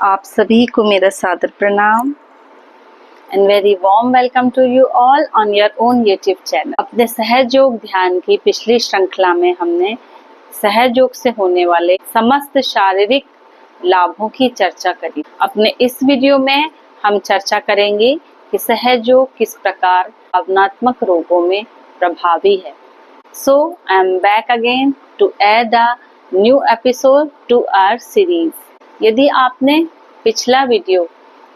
आप सभी को मेरा सादर प्रणाम and very warm welcome to you all on your own YouTube channel. अपने सहज योग ध्यान की पिछली श्रृंखला में हमने सहज योग से होने वाले समस्त शारीरिक लाभों की चर्चा करी। अपने इस वीडियो में हम चर्चा करेंगे कि सहज योग किस प्रकार भावनात्मक रोगों में प्रभावी है। So I am back again to add a new episode to our series. यदि आपने पिछला वीडियो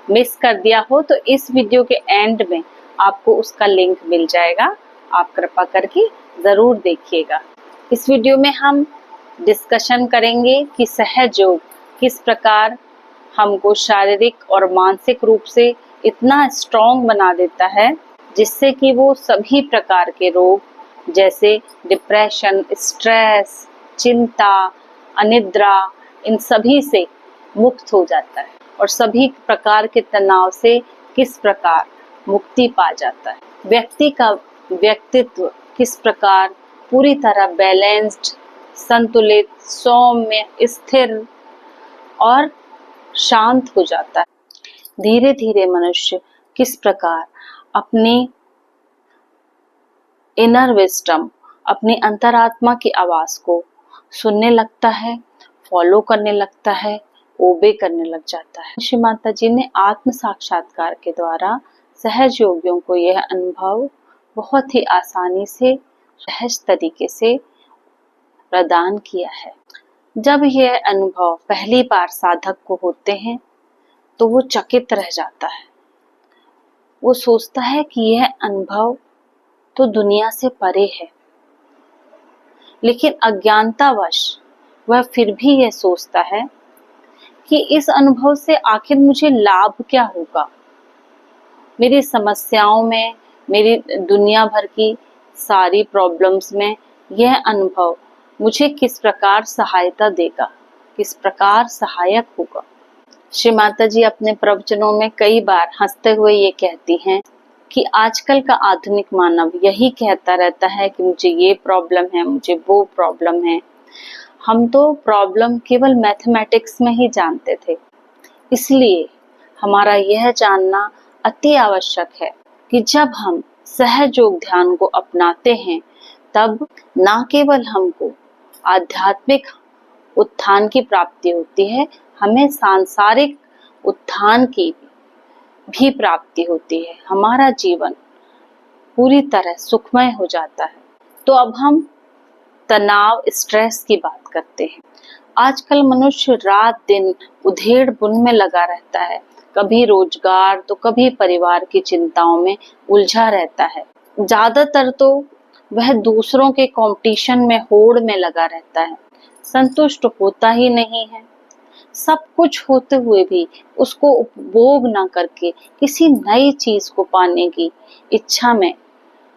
मिस कर दिया हो तो इस वीडियो के एंड में आपको उसका लिंक मिल जाएगा, आप कृपा करके ज़रूर देखिएगा। इस वीडियो में हम डिस्कशन करेंगे कि सहज योग किस प्रकार हमको शारीरिक और मानसिक रूप से इतना स्ट्रॉन्ग बना देता है जिससे कि वो सभी प्रकार के रोग जैसे डिप्रेशन, स्ट्रेस, चिंता, अनिद्रा, इन सभी से मुक्त हो जाता है और सभी प्रकार के तनाव से किस प्रकार मुक्ति पा जाता है। व्यक्ति का व्यक्तित्व किस प्रकार पूरी तरह बैलेंस्ड, संतुलित, सौम्य, स्थिर और शांत हो जाता है। धीरे धीरे मनुष्य किस प्रकार अपनी इनर विजडम, अपनी अंतरात्मा की आवाज को सुनने लगता है, फॉलो करने लगता है, ओबे करने लग जाता है। श्री माता जी ने आत्म साक्षात्कार के द्वारा सहज योगियों को यह अनुभव बहुत ही आसानी से, सहज तरीके से प्रदान किया है। जब यह अनुभव पहली बार साधक को होते हैं तो वो चकित रह जाता है। वो सोचता है कि यह अनुभव तो दुनिया से परे है, लेकिन अज्ञानतावश वह फिर भी यह सोचता है कि इस अनुभव से आखिर मुझे लाभ क्या होगा। मेरी समस्याओं में, मेरी दुनिया भर की सारी प्रॉब्लम्स में यह अनुभव मुझे किस प्रकार सहायता देगा, किस प्रकार सहायक होगा। श्री माता जी अपने प्रवचनों में कई बार हंसते हुए ये कहती हैं कि आजकल का आधुनिक मानव यही कहता रहता है कि मुझे ये प्रॉब्लम है, मुझे वो प्रॉब्लम है। हम तो प्रॉब्लम केवल मैथमेटिक्स में ही जानते थे, इसलिए हमारा यह जानना अति आवश्यक है कि जब हम सहज योग ध्यान को अपनाते हैं तब ना केवल हमको आध्यात्मिक उत्थान की प्राप्ति होती है, हमें सांसारिक उत्थान की भी प्राप्ति होती है। हमारा जीवन पूरी तरह सुखमय हो जाता है। तो अब हम तनाव, स्ट्रेस की बात करते हैं। आजकल मनुष्य रात दिन उधेड़-बुन में लगा रहता है, कभी रोजगार तो कभी परिवार की चिंताओं में उलझा रहता है। ज्यादातर तो वह दूसरों के कंपटीशन में, होड़ में लगा रहता है, संतुष्ट होता ही नहीं है। सब कुछ होते हुए भी उसको उपभोग ना करके किसी नई चीज को पाने की इच्छा में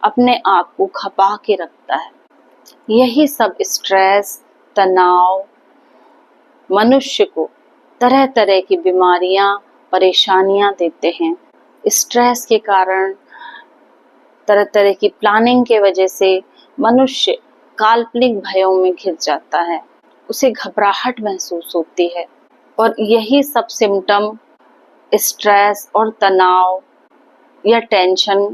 अपने आप को खपा के रखता है। यही सब स्ट्रेस, तनाव मनुष्य को तरह तरह की बीमारियां, परेशानियां देते हैं। स्ट्रेस के कारण, तरह तरह की प्लानिंग के वजह से मनुष्य काल्पनिक भयों में घिर जाता है, उसे घबराहट महसूस होती है और यही सब सिम्टम स्ट्रेस और तनाव या टेंशन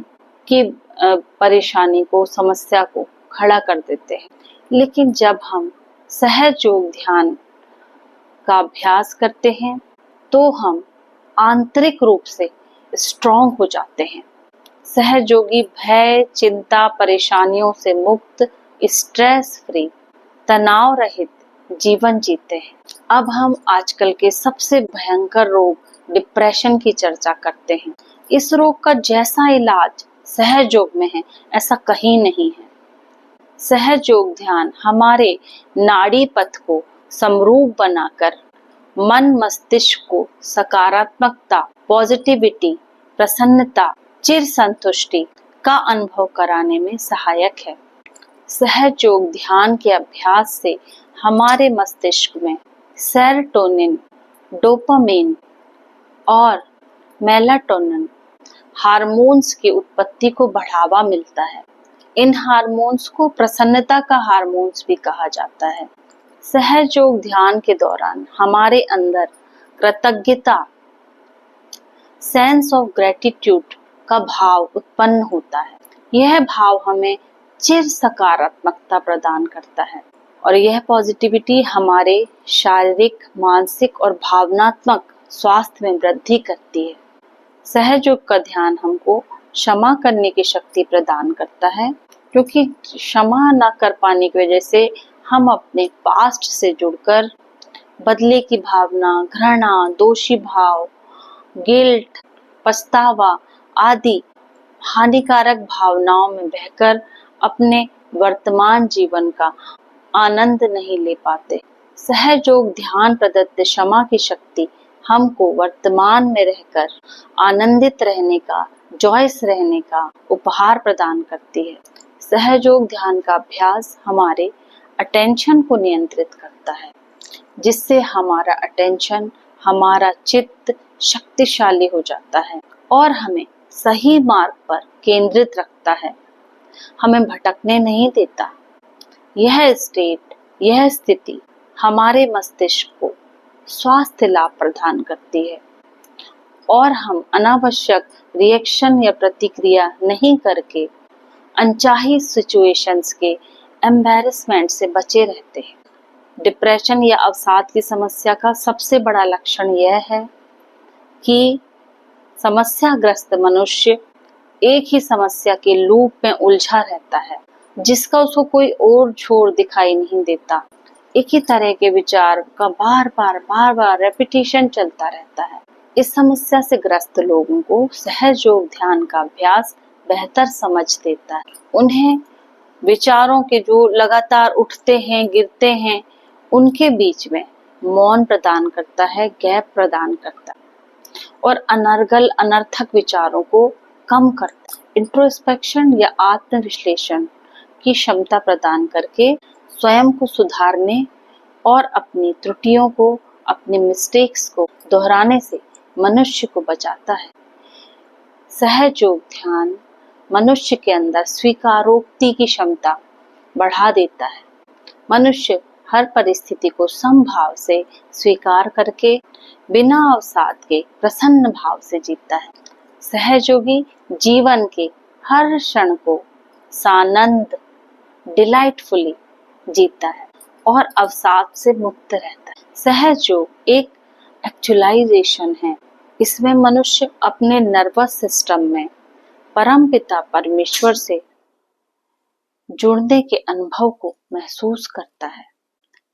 की परेशानी को, समस्या को खड़ा कर देते हैं। लेकिन जब हम सहज योग ध्यान का अभ्यास करते हैं तो हम आंतरिक रूप से स्ट्रॉन्ग हो जाते हैं। सहज योगी भय, चिंता, परेशानियों से मुक्त, स्ट्रेस फ्री, तनाव रहित जीवन जीते हैं। अब हम आजकल के सबसे भयंकर रोग डिप्रेशन की चर्चा करते हैं। इस रोग का जैसा इलाज सहज योग में है, ऐसा कहीं नहीं है। सहज योग ध्यान हमारे नाड़ी पथ को समरूप बनाकर मन मस्तिष्क को सकारात्मकता, पॉजिटिविटी, प्रसन्नता, चिर संतुष्टि का अनुभव कराने में सहायक है। सहज योग ध्यान के अभ्यास से हमारे मस्तिष्क में सेरोटोनिन, डोपामिन और मेलाटोनिन हार्मोन्स की उत्पत्ति को बढ़ावा मिलता है। इन हार्मोन्स को प्रसन्नता का हार्मोन्स भी कहा जाता है। सहज योग ध्यान के दौरान हमारे अंदर कृतज्ञता, सेंस ऑफ ग्रेटिट्यूड का भाव उत्पन्न होता है। यह भाव हमें चिर सकारात्मकता प्रदान करता है और यह पॉजिटिविटी हमारे शारीरिक, मानसिक और भावनात्मक स्वास्थ्य में वृद्धि करती है। सहयोग का ध्यान हमको क्षमा करने की शक्ति प्रदान करता है, क्योंकि क्षमा न कर पाने की वजह से हम अपने पास्ट से जुड़कर बदले की भावना, घृणा, दोषी भाव, गिल्ट, पछतावा आदि हानिकारक भावनाओं में बहकर अपने वर्तमान जीवन का आनंद नहीं ले पाते। सहयोग ध्यान प्रदत्त क्षमा की शक्ति हमको वर्तमान में रहकर आनंदित रहने का, जॉयस रहने का उपहार प्रदान करती है। सहयोग ध्यान का अभ्यास हमारे अटेंशन को नियंत्रित करता है, जिससे हमारा अटेंशन, हमारा चित्त शक्तिशाली हो जाता है और हमें सही मार्ग पर केंद्रित रखता है, हमें भटकने नहीं देता। यह स्टेट, यह स्थिति हमारे मस्तिष्क को स्वास्थ्य लाभ प्रदान करती है और हम अनावश्यक रिएक्शन या प्रतिक्रिया नहीं करके अनचाही सिचुएशंस के एम्बैरेसमेंट से बचे रहते हैं। डिप्रेशन या अवसाद की समस्या का सबसे बड़ा लक्षण यह है कि समस्याग्रस्त मनुष्य एक ही समस्या के लूप में उलझा रहता है, जिसका उसको कोई और छोर दिखाई नहीं देता। एक ही तरह के विचार का बार बार रेपिटेशन चलता रहता है। इस समस्या से ग्रस्त लोगों को सहयोग ध्यान का अभ्यास बेहतर समझ देता है। उन्हें विचारों के जो लगातार उठते हैं, गिरते हैं, उनके बीच में मौन प्रदान करता है, गैप प्रदान करता है और अनर्गल अनर्थक विचारों को कम करता है। इंट्रोस्पेक्शन या आत्मविश्लेषण की क्षमता प्रदान करके स्वयं को सुधारने और अपनी त्रुटियों को, अपने मिस्टेक्स को दोहराने से मनुष्य को बचाता है। सहयोग ध्यान मनुष्य के अंदर स्वीकारोक्ति की क्षमता बढ़ा देता है। मनुष्य हर परिस्थिति को समभाव से स्वीकार करके बिना अवसाद के प्रसन्न भाव से जीता है। सहयोगी जीवन के हर क्षण को सानंद, डिलाइटफुली जीता है और अवसाद से मुक्त रहता है। सहयोग एक एक्चुअलाइजेशन है। इसमें मनुष्य अपने नर्वस सिस्टम में परमपिता परमेश्वर से जुड़ने के अनुभव को महसूस करता है।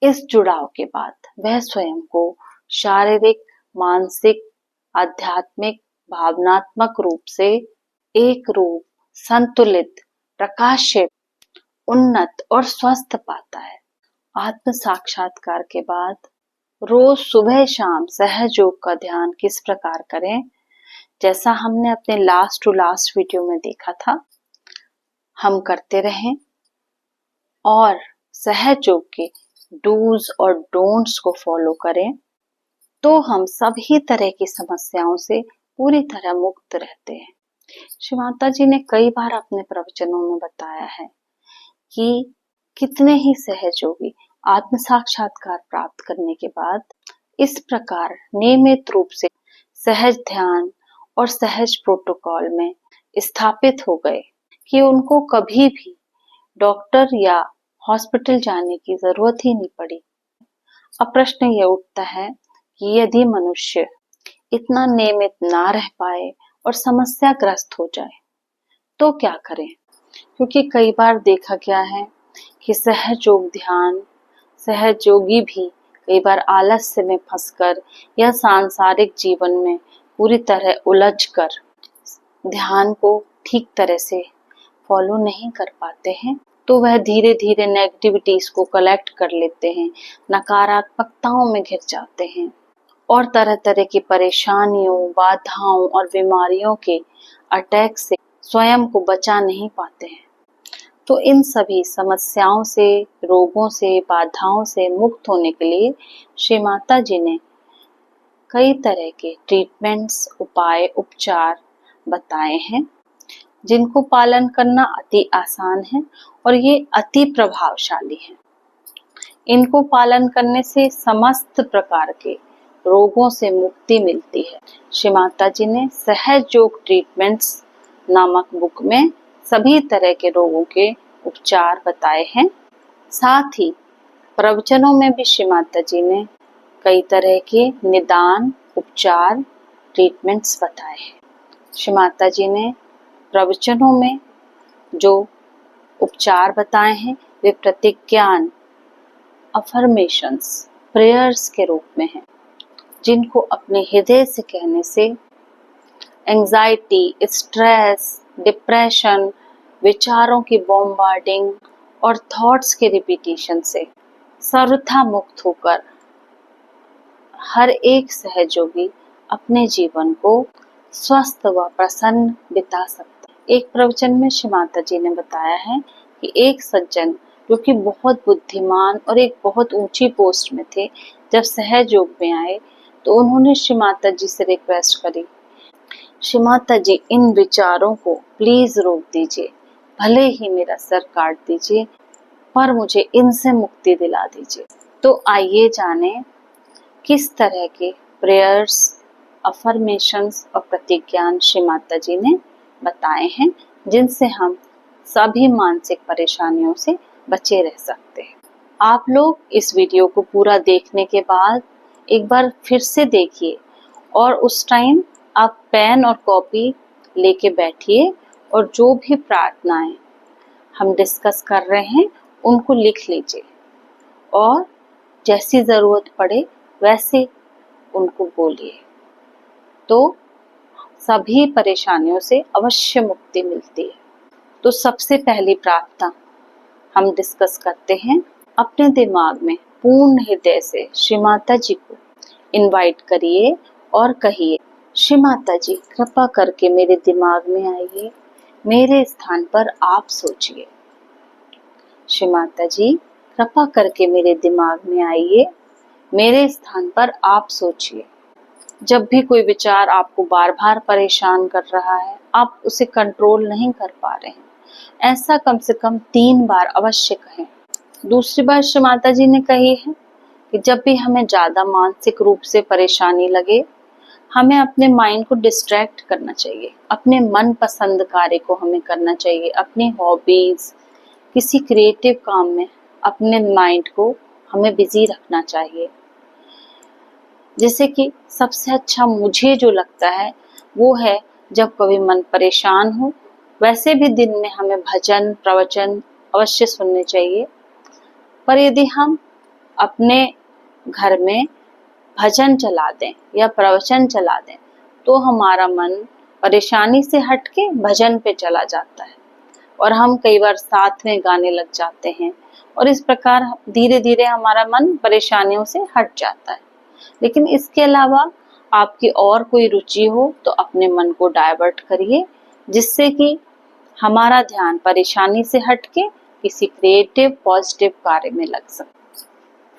इस जुड़ाव के बाद वह स्वयं को शारीरिक, मानसिक, आध्यात्मिक, भावनात्मक रूप से एक रूप, संतुलित, प्रकाशित, उन्नत और स्वस्थ पाता है। आत्म साक्षात्कार के बाद रोज सुबह शाम सहयोग का ध्यान किस प्रकार करें, जैसा हमने अपने लास्ट टू लास्ट वीडियो में देखा था, हम करते रहें और सहयोग के डूज और डोंट्स को फॉलो करें, तो हम सभी तरह की समस्याओं से पूरी तरह मुक्त रहते हैं। श्री माता जी ने कई बार अपने प्रवचनों में बताया है कि कितने ही सहयोगी आत्म साक्षात्कार प्राप्त करने के बाद इस प्रकार नियमित रूप से सहज ध्यान और सहज प्रोटोकॉल में स्थापित हो गए कि उनको कभी भी डॉक्टर या हॉस्पिटल जाने की जरूरत ही नहीं पड़ी। अब प्रश्न यह उठता है कि यदि मनुष्य इतना नियमित ना रह पाए और समस्याग्रस्त हो जाए तो क्या करें? क्योंकि कई बार देखा गया है कि सहयोग ध्यान, सहयोगी भी कई बार आलस्य में फंसकर या सांसारिक जीवन में पूरी तरह उलझकर ध्यान को ठीक तरह से फॉलो नहीं कर पाते हैं, तो वह धीरे धीरे नेगेटिविटीज को कलेक्ट कर लेते हैं, नकारात्मकताओं में घिर जाते हैं और तरह तरह की परेशानियों, बाधाओं और बीमारियों के अटैक से स्वयं को बचा नहीं पाते हैं। तो इन सभी समस्याओं से, रोगों से, बाधाओं से मुक्त होने के लिए श्री माता जी ने कई तरह के ट्रीटमेंट्स, उपाय, उपचार बताए हैं, जिनको पालन करना अति आसान है और ये अति प्रभावशाली है। इनको पालन करने से समस्त प्रकार के रोगों से मुक्ति मिलती है। श्री माता जी ने सहज योग ट्रीटमेंट्स नामक बुक में सभी तरह के रोगों के उपचार बताए हैं। साथ ही प्रवचनों में भी श्री माता जी ने कई तरह के निदान, उपचार, ट्रीटमेंट्स बताए हैं। श्री माता जी ने प्रवचनों में जो उपचार बताए हैं वे प्रतिज्ञान, अफर्मेशंस, प्रेयर्स के रूप में हैं, जिनको अपने हृदय से कहने से एंजाइटी, स्ट्रेस, डिप्रेशन, विचारों की बॉम्बार्डिंग और थॉट्स के रिपीटिशन से सर्वथा मुक्त होकर हर एक सहयोगी अपने जीवन को स्वस्थ व प्रसन्न बिता सकता है। एक प्रवचन में श्री माता जी ने बताया है कि एक सज्जन जो कि बहुत बुद्धिमान और एक बहुत ऊंची पोस्ट में थे, जब सहयोग में आए तो उन्होंने श्री माता जी से रिक्वेस्ट करी, श्री माता जी इन विचारों को प्लीज रोक दीजिए, भले ही मेरा सर काट दीजिए पर मुझे इनसे मुक्ति दिला दीजिए। तो आइए जाने किस तरह के प्रेयर्स, अफर्मेशंस और प्रतिज्ञान श्री माता जी ने बताए हैं, जिनसे हम सभी मानसिक परेशानियों से बचे रह सकते हैं। आप लोग इस वीडियो को पूरा देखने के बाद एक बार फिर से देखिए और उस टाइम आप पेन और कॉपी लेके बैठिए और जो भी प्रार्थनाएं हम डिस्कस कर रहे हैं उनको लिख लीजिए और जैसी जरूरत पड़े वैसे उनको बोलिए, तो सभी परेशानियों से अवश्य मुक्ति मिलती है। तो सबसे पहली प्रार्थना हम डिस्कस करते हैं। अपने दिमाग में पूर्ण हृदय से श्री माता जी को इनवाइट करिए और कहिए, श्री माता जी कृपा करके मेरे दिमाग में आइए, मेरे स्थान पर आप सोचिए। श्री माता जी कृपा करके मेरे दिमाग में आइए, मेरे स्थान पर आप सोचिए। जब भी कोई विचार आपको बार बार परेशान कर रहा है, आप उसे कंट्रोल नहीं कर पा रहे हैं, ऐसा कम से कम 3 बार अवश्य कहें। दूसरी बात श्री माता जी ने कही है कि जब भी हमें ज्यादा मानसिक रूप से परेशानी लगे, हमें अपने माइंड को डिस्ट्रैक्ट करना चाहिए, अपने मन पसंद कार्य को हमें करना चाहिए, अपनी हॉबीज, किसी क्रिएटिव काम में अपने माइंड को हमें बिजी रखना चाहिए। जैसे कि सबसे अच्छा मुझे जो लगता है वो है जब कभी मन परेशान हो, वैसे भी दिन में हमें भजन, प्रवचन अवश्य सुनने चाहिए, पर यदि हम अपने घर में भजन चला दें या प्रवचन चला दें तो हमारा मन परेशानी से हटके भजन पे चला जाता है और हम कई बार साथ में गाने लग जाते हैं और इस प्रकार धीरे धीरे हमारा मन परेशानियों से हट जाता है। लेकिन इसके अलावा आपकी और कोई रुचि हो तो अपने मन को डाइवर्ट करिए, जिससे कि हमारा ध्यान परेशानी से हटके किसी क्रिएटिव पॉजिटिव कार्य में लग सके।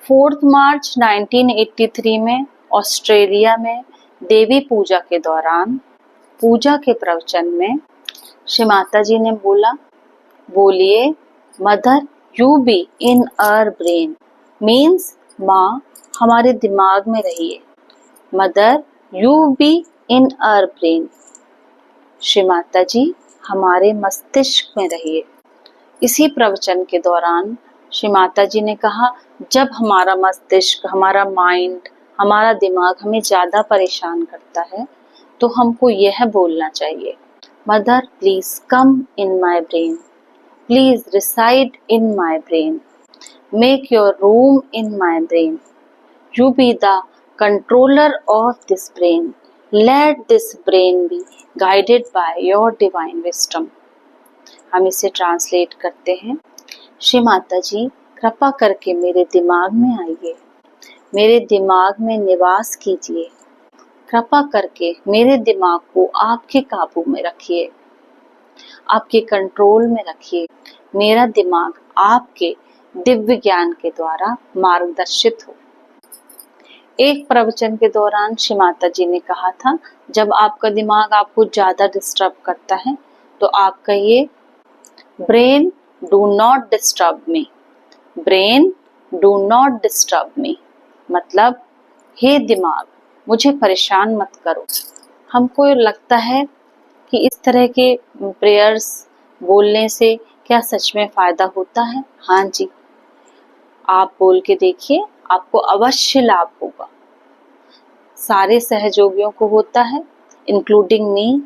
4 मार्च 1983 में ऑस्ट्रेलिया में देवी पूजा के दौरान पूजा के प्रवचन में श्री माता जी ने बोलिए, mother you be in our brain, means माँ हमारे दिमाग में रहिए। Mother you be in our brain, Shri Mata ji हमारे मस्तिष्क में रहिए। इसी प्रवचन के दौरान श्री माता जी ने कहा, जब हमारा मस्तिष्क, हमारा माइंड, हमारा दिमाग हमें ज्यादा परेशान करता है तो हमको यह बोलना चाहिए, mother please come in my brain, please reside in my brain, make your room in my brain, you be the controller of this brain, let this brain be guided by your divine wisdom। हम इसे translate करते हैं, श्री माता जी कृपा करके मेरे दिमाग में आइए, मेरे दिमाग में निवास कीजिए, कृपा करके मेरे दिमाग को आपके काबू में रखिए, आपके कंट्रोल में रखिए, मेरा दिमाग आपके दिव्य ज्ञान के द्वारा मार्गदर्शित हो। एक प्रवचन के दौरान श्री माता जी ने कहा था, जब आपका दिमाग आपको ज्यादा डिस्टर्ब करता है तो आप कहिए, brain do not disturb me, brain do not disturb me, मतलब हे दिमाग मुझे परेशान मत करो। हमको लगता है कि इस तरह के प्रेयर्स बोलने से क्या सच में फायदा होता है? हाँ जी, आप बोल के देखिए, आपको अवश्य लाभ होगा। सारे सहयोगियों को होता है, इंक्लूडिंग मी।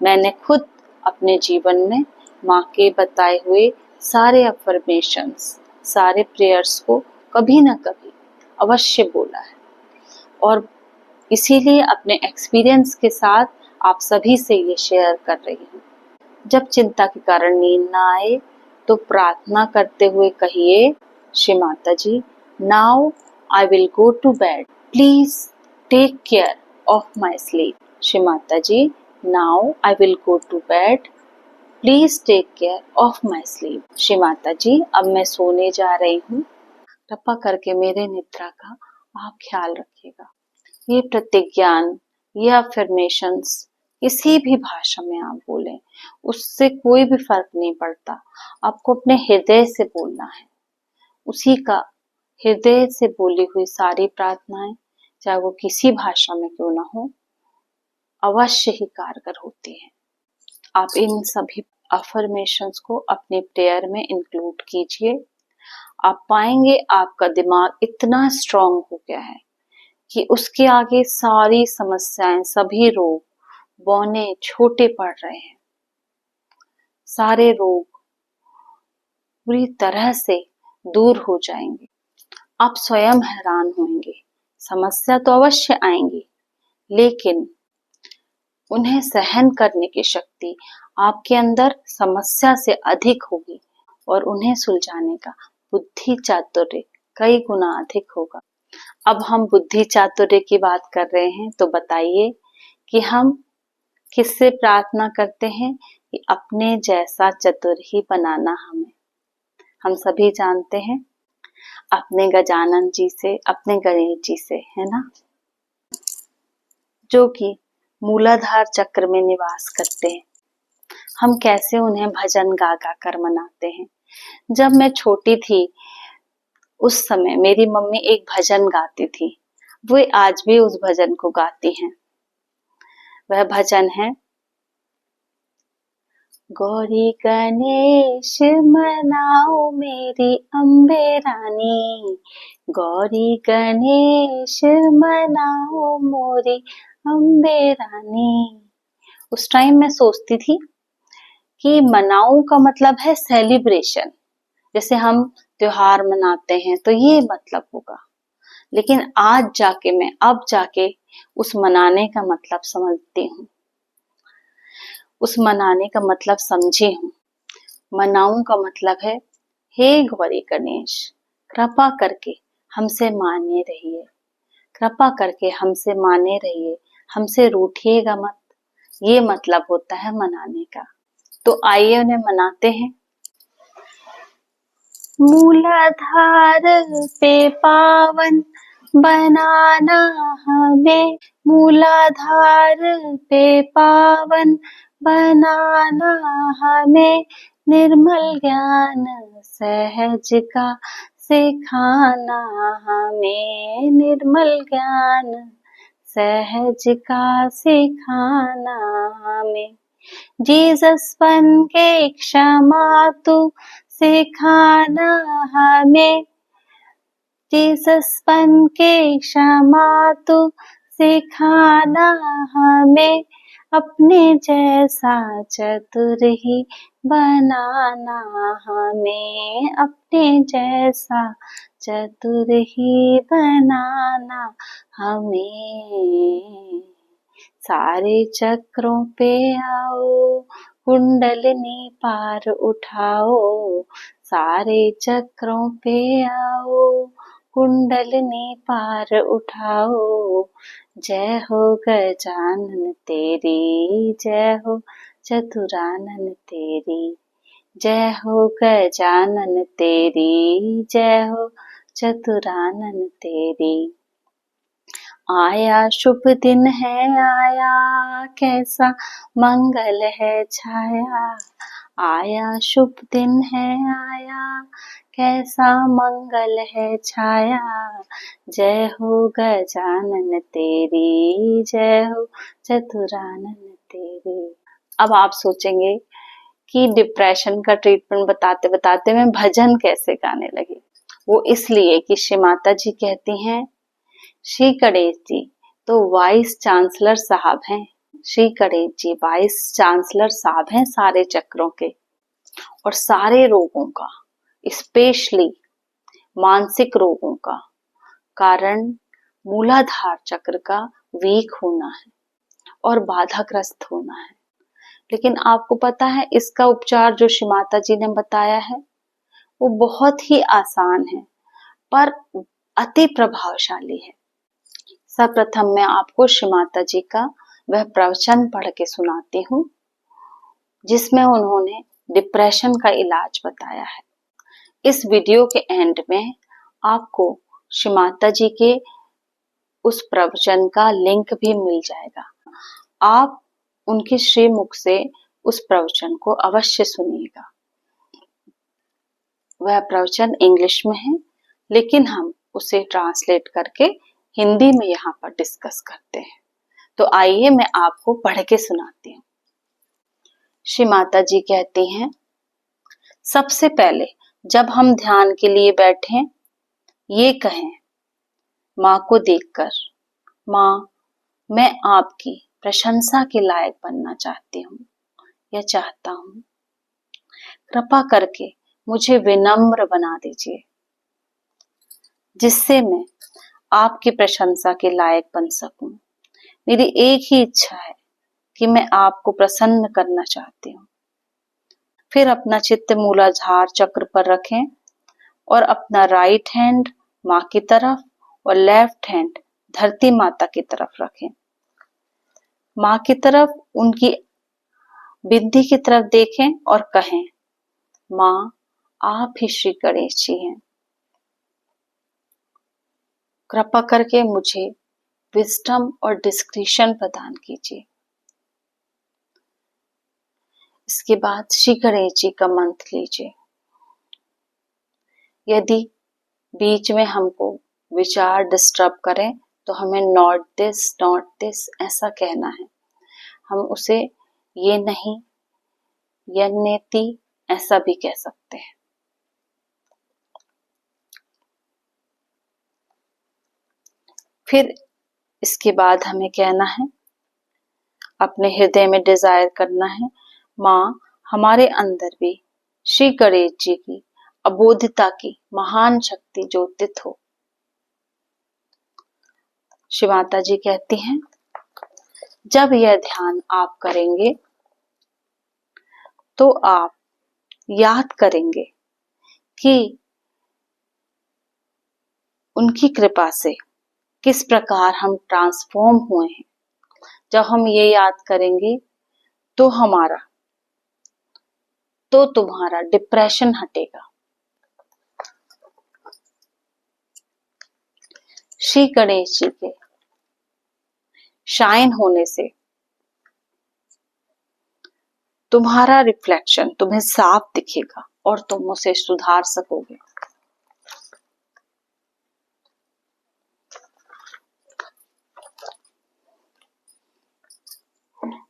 मैंने खुद अपने जीवन में माँ के बताए हुए सारे अफर्मेशंस, सारे प्रेयर्स को कभी ना कभी अवश्य बोला है, और इसीलिए अपने एक्सपीरियंस के साथ आप सभी से ये शेयर कर रही हूँ। जब चिंता के कारण नींद ना आए तो प्रार्थना करते हुए कहिए, Shri Mata ji, now I will go to bed, please take care of my sleep. Shri Mata ji, now I will go to bed, please take care of my sleep. Shri Mata ji, अब मैं सोने जा रही हूँ, कृपा करके मेरे निद्रा का आप ख्याल रखिएगा। ये प्रतिज्ञान, ये अफर्मेशंस किसी भी भाषा में आप बोलें, उससे कोई भी फर्क नहीं पड़ता। आपको अपने हृदय से बोलना है। उसी का हृदय से बोली हुई सारी प्रार्थनाएं, चाहे वो किसी भाषा में क्यों ना हो, अवश्य ही कारगर होती हैं। आप इन सभी अफर्मेशंस को अपने प्रेयर में इंक्लूड कीजिए। आप पाएंगे आपका दिमाग इतना स्ट्रांग हो गया है कि उसके आगे सारी समस्याएं, सभी रोग, बौने छोटे पड़ रहे हैं। सारे रोग पूरी तरह से दूर हो जाएंगे। आप स्वयं हैरान होंगे। समस्या तो अवश्य आएंगी, लेकिन उन्हें सहन करने की शक्ति आपके अंदर समस्या से अधिक होगी, और उन्हें सुलझाने का बुद्धि चातुर्य कई गुना अधिक होगा। अब हम बुद्धि चातुर्य की बात कर रहे हैं, तो बताइए कि हम किससे प्रार्थना करते हैं कि अपने जैसा चतुर ही बनाना हमें। हम सभी जानते हैं, अपने गजानन जी से, अपने गणेश जी से, है ना, जो कि मूलाधार चक्र में निवास करते हैं। हम कैसे उन्हें भजन गा गा कर मनाते हैं। जब मैं छोटी थी, उस समय मेरी मम्मी एक भजन गाती थी। वो आज भी उस भजन को गाती हैं। वह भजन है, गौरी गणेश मनाओ मेरी अम्बे रानी, गौरी गणेश मनाओ मोरी अम्बे रानी। उस टाइम मैं सोचती थी कि मनाओ का मतलब है सेलिब्रेशन, जैसे हम त्योहार मनाते हैं तो ये मतलब होगा। लेकिन अब जाके उस मनाने का मतलब समझती हूँ, उस मनाने का मतलब समझी हूँ। मनाऊं का मतलब है, हे गौरी गणेश, कृपा करके हमसे माने रहिए, कृपा करके हमसे माने रहिए, हमसे रूठिएगा मत। ये मतलब होता है मनाने का। तो आइए उन्हें मनाते हैं। मूलाधार पे पावन बनाना हमें, मूलाधार पे पावन बनाना हमें, निर्मल ज्ञान सहज का सिखाना हमें, निर्मल ज्ञान सहज का सिखाना हमें। जीसस बन के क्षमा तू सिखाना हमें, जीसस बन के क्षमा तू सिखाना हमें, अपने जैसा चतुर ही बनाना हमें, अपने जैसा चतुर ही बनाना हमें। सारे चक्रों पे आओ, कुंडलिनी पार उठाओ, सारे चक्रों पे आओ, कुंडलिनी पार उठाओ। जय हो गजानन तेरी, जय हो चतुरानन तेरी, जय हो गजानन तेरी, जय हो चतुरानन तेरी। आया शुभ दिन है आया, कैसा मंगल है छाया, आया शुभ दिन है आया, कैसा मंगल है छाया, जय हो गजानन तेरी, जय हो चतुरानन तेरी। अब आप सोचेंगे कि डिप्रेशन का ट्रीटमेंट बताते बताते मैं भजन कैसे गाने लगी। वो इसलिए कि श्री माता जी कहती हैं, श्री गणेश जी तो वाइस चांसलर साहब हैं। श्री गणेश जी वाइस चांसलर साहब हैं सारे चक्रों के, और सारे रोगों का, स्पेशली मानसिक रोगों का कारण मूलाधार चक्र का वीक होना है और बाधाग्रस्त होना है। लेकिन आपको पता है इसका उपचार जो श्री माता जी ने बताया है वो बहुत ही आसान है पर अति प्रभावशाली है। सर्वप्रथम मैं आपको श्री माता जी का वह प्रवचन पढ़ के सुनाती हूँ जिसमें उन्होंने डिप्रेशन का इलाज बताया है। इस वीडियो के एंड में आपको श्री माता जी के उस प्रवचन का लिंक भी मिल जाएगा। आप उनके श्रीमुख से उस प्रवचन को अवश्य सुनिएगा। वह प्रवचन इंग्लिश में है लेकिन हम उसे ट्रांसलेट करके हिंदी में यहाँ पर डिस्कस करते हैं। तो आइए मैं आपको पढ़ के सुनाती हूँ। श्री माता जी कहती हैं, सबसे पहले जब हम ध्यान के लिए बैठें, ये कहें माँ को देखकर, माँ मैं आपकी प्रशंसा के लायक बनना चाहती हूँ या चाहता हूँ। कृपा करके मुझे विनम्र बना दीजिए जिससे मैं आपकी प्रशंसा के लायक बन सकूं। मेरी एक ही इच्छा है कि मैं आपको प्रसन्न करना चाहती हूँ। फिर अपना चित्त मूलाधार चक्र पर रखें और अपना राइट हैंड माँ की तरफ और लेफ्ट हैंड धरती माता की तरफ रखें। माँ की तरफ उनकी बिंदी की तरफ देखें और कहें, माँ आप ही श्री गणेश जी हैं। कृपा करके मुझे विजडम और डिस्क्रिशन प्रदान कीजिए। इसके बाद श्री गणेश जी का मंत्र लीजिए। यदि बीच में हमको विचार डिस्टर्ब करें तो हमें नॉट दिस ऐसा कहना है। हम उसे ये नहीं, यन्नेति ऐसा भी कह सकते हैं। फिर इसके बाद हमें कहना है, अपने हृदय में डिजायर करना है, माँ हमारे अंदर भी श्री गणेश जी की अबोधिता की महान शक्ति ज्योतित हो। श्री माता जी कहती हैं, जब यह ध्यान आप करेंगे तो आप याद करेंगे कि उनकी कृपा से किस प्रकार हम ट्रांसफॉर्म हुए हैं। जब हम ये याद करेंगे तो तुम्हारा डिप्रेशन हटेगा। श्री गणेश जी के शाइन होने से तुम्हारा रिफ्लेक्शन तुम्हें साफ दिखेगा और तुम उसे सुधार सकोगे।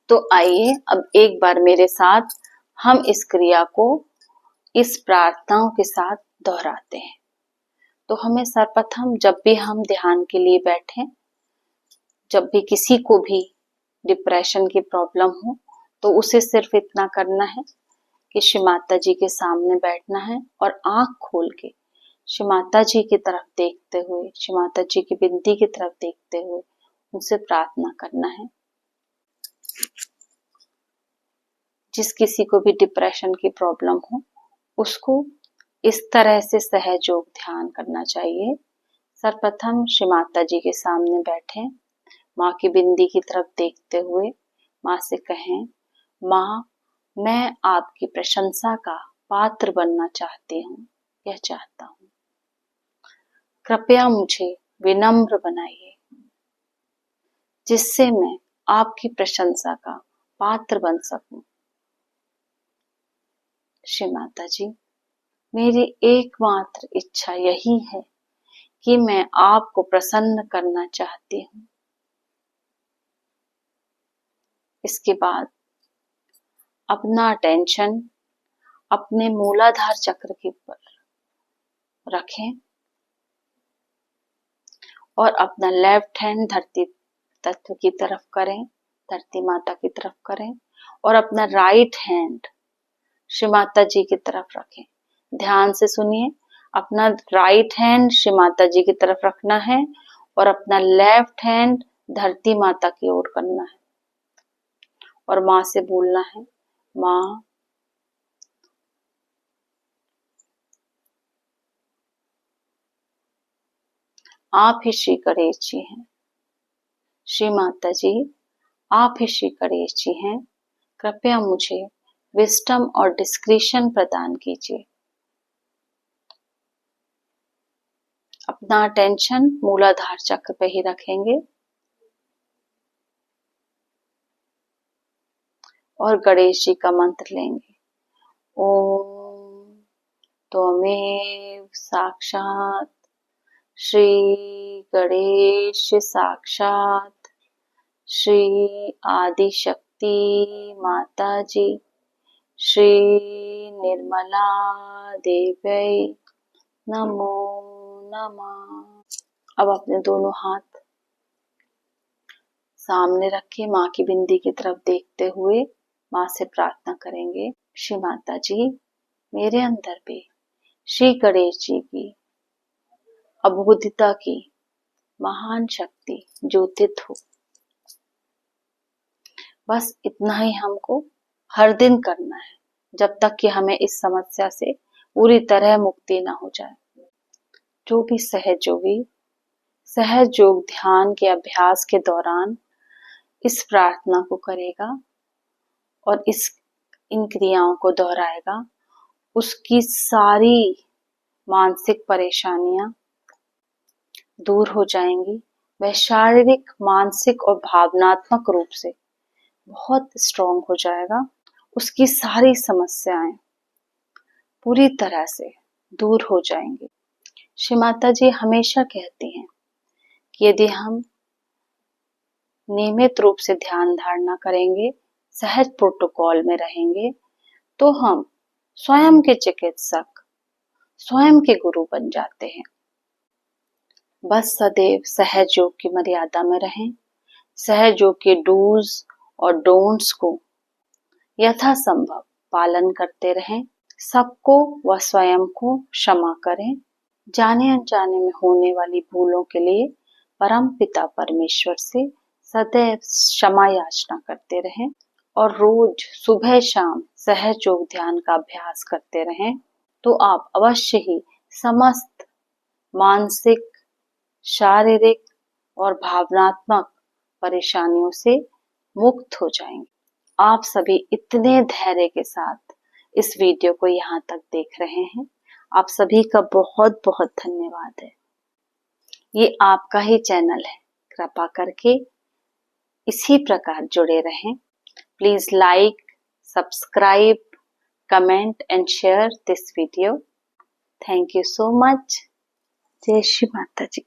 तो आइए अब एक बार मेरे साथ हम इस क्रिया को इस प्रार्थनाओं के साथ दोहराते हैं। तो हमें सर्वप्रथम जब भी हम ध्यान के लिए बैठें, जब भी किसी को भी डिप्रेशन की प्रॉब्लम हो तो उसे सिर्फ इतना करना है कि श्री माता जी के सामने बैठना है और आंख खोल के श्री माता जी की तरफ देखते हुए, श्री माता जी की बिंदी की तरफ देखते हुए उनसे प्रार्थना करना है। जिस किसी को भी डिप्रेशन की प्रॉब्लम हो उसको इस तरह से सहयोग ध्यान करना चाहिए। सर्वप्रथम श्री माता जी के सामने बैठें, माँ की बिंदी की तरफ देखते हुए माँ से कहें, माँ मैं आपकी प्रशंसा का पात्र बनना चाहती हूँ या चाहता हूँ। कृपया मुझे विनम्र बनाइए जिससे मैं आपकी प्रशंसा का पात्र बन सकूं। श्री माता जी मेरी एकमात्र इच्छा यही है कि मैं आपको प्रसन्न करना चाहती हूँ। इसके बाद अपना अटेंशन अपने मूलाधार चक्र के ऊपर रखें और अपना लेफ्ट हैंड धरती तत्व की तरफ करें, धरती माता की तरफ करें और अपना राइट हैंड श्री माता जी की तरफ रखें। ध्यान से सुनिए, अपना राइट हैंड श्री माता जी की तरफ रखना है और अपना लेफ्ट हैंड धरती माता की ओर करना है और माँ से बोलना है, माँ आप ही श्री गणेश जी हैं। श्री माता जी आप ही श्री गणेश जी हैं। कृपया मुझे विस्डम और डिस्क्रिशन प्रदान कीजिए। अपना अटेंशन मूलाधार चक्र पे ही रखेंगे और गणेश जी का मंत्र लेंगे। ओम त्वमेव साक्षात श्री गणेश साक्षात श्री आदि शक्ति माता जी श्री निर्मला देवी नमो नमः। अब अपने दोनों हाथ सामने रखे माँ की बिंदी की तरफ देखते हुए माँ से प्रार्थना करेंगे, श्री माता जी मेरे अंदर भी श्री गणेश जी की अबोधिता की महान शक्ति ज्योतित हो। बस इतना ही हमको हर दिन करना है जब तक कि हमें इस समस्या से पूरी तरह मुक्ति ना हो जाए। जो भी सहज योग ध्यान के अभ्यास के दौरान इस प्रार्थना को करेगा और इन क्रियाओं को दोहराएगा, उसकी सारी मानसिक परेशानियां दूर हो जाएंगी। वह शारीरिक, मानसिक और भावनात्मक रूप से बहुत स्ट्रॉन्ग हो जाएगा। उसकी सारी समस्याएं पूरी तरह से दूर हो जाएंगी। श्री माता जी हमेशा कहती हैं कि यदि हम नियमित रूप से ध्यान धारणा करेंगे, सहज प्रोटोकॉल में रहेंगे, तो हम स्वयं के चिकित्सक, स्वयं के गुरु बन जाते हैं। बस सदैव सहज योग की मर्यादा में रहें, सहज योग के डूज और डोंट्स को यथासंभव पालन करते रहें, सबको व स्वयं को क्षमा करें। जाने अनजाने में होने वाली भूलों के लिए परम पिता परमेश्वर से सदैव क्षमा याचना करते रहें और रोज सुबह शाम सहज योग ध्यान का अभ्यास करते रहें, तो आप अवश्य ही समस्त मानसिक, शारीरिक और भावनात्मक परेशानियों से मुक्त हो जाएंगे। आप सभी इतने धैर्य के साथ इस वीडियो को यहाँ तक देख रहे हैं, आप सभी का बहुत बहुत धन्यवाद है। ये आपका ही चैनल है, कृपा करके इसी प्रकार जुड़े रहें। Please like, subscribe, comment and share this video. Thank you so much. जय श्री माता जी।